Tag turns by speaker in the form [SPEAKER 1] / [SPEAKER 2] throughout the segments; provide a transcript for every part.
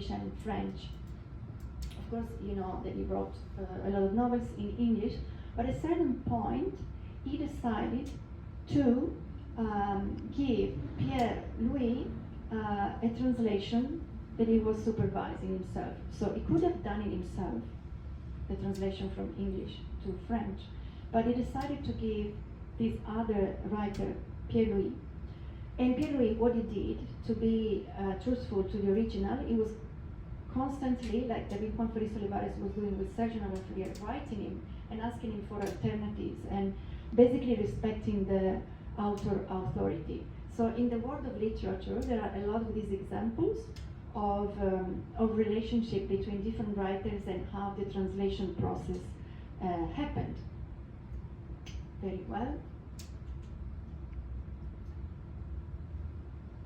[SPEAKER 1] and French. Of course, you know that he wrote a lot of novels in English, but at a certain point, he decided to give Pierre Louis a translation that he was supervising himself. So he could have done it himself, the translation from English to French, but he decided to give this other writer, Pierre Louis. And Pierre Louis, what he did, to be truthful to the original, he was constantly, like David Juan Feliz Olivares was doing with Sergio Navafrier, writing him and asking him for alternatives and basically respecting the author authority. So in the world of literature, there are a lot of these examples of relationship between different writers and how the translation process happened. Very well.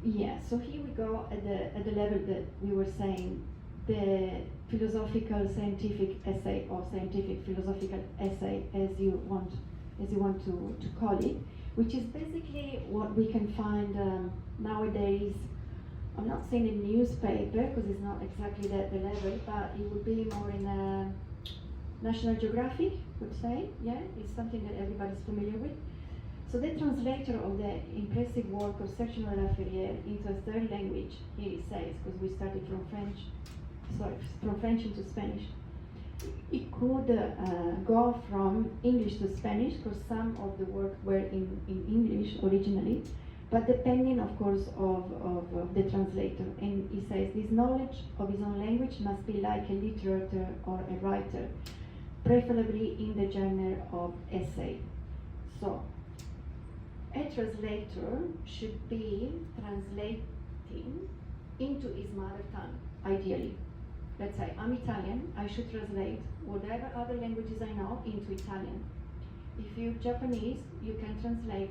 [SPEAKER 1] Yeah, so here we go at the level that we were saying, the philosophical scientific essay or scientific philosophical essay, as you want to call it, which is basically what we can find nowadays. I'm not saying in newspaper because it's not exactly the level, but it would be more in National Geographic, would say. Yeah, it's something that everybody's familiar with. So the translator of the impressive work of Sergio Navafrier into a third language, here he says, because we started from French into Spanish, it could go from English to Spanish, because some of the work were in English originally, but depending, of course, of the translator. And he says this knowledge of his own language must be like a literator or a writer, preferably in the genre of essay. So, a translator should be translating into his mother tongue, ideally. Let's say I'm Italian, I should translate whatever other languages I know into Italian. If you're Japanese, you can translate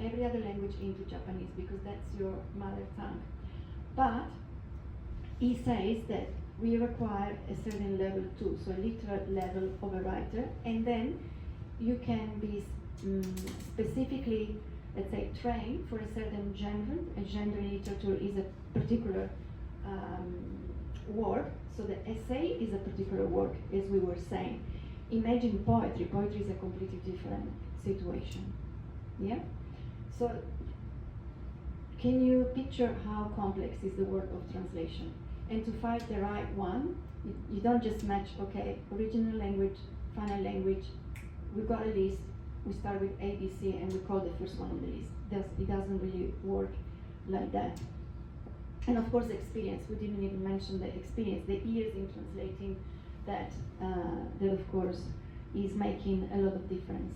[SPEAKER 1] every other language into Japanese because that's your mother tongue. But he says that we require a certain level too, so a literal level of a writer, and then you can be specifically, let's say, trained for a certain genre. A genre in literature is a particular work, so the essay is a particular work, as we were saying. Imagine poetry. Poetry is a completely different situation. Yeah? So, can you picture how complex is the work of translation? And to find the right one, you don't just match, okay, original language, final language, we've got a list, we start with A, B, C, and we call the first one on the list. It doesn't really work like that. And of course, experience. We didn't even mention the experience, the years in translating that of course is making a lot of difference.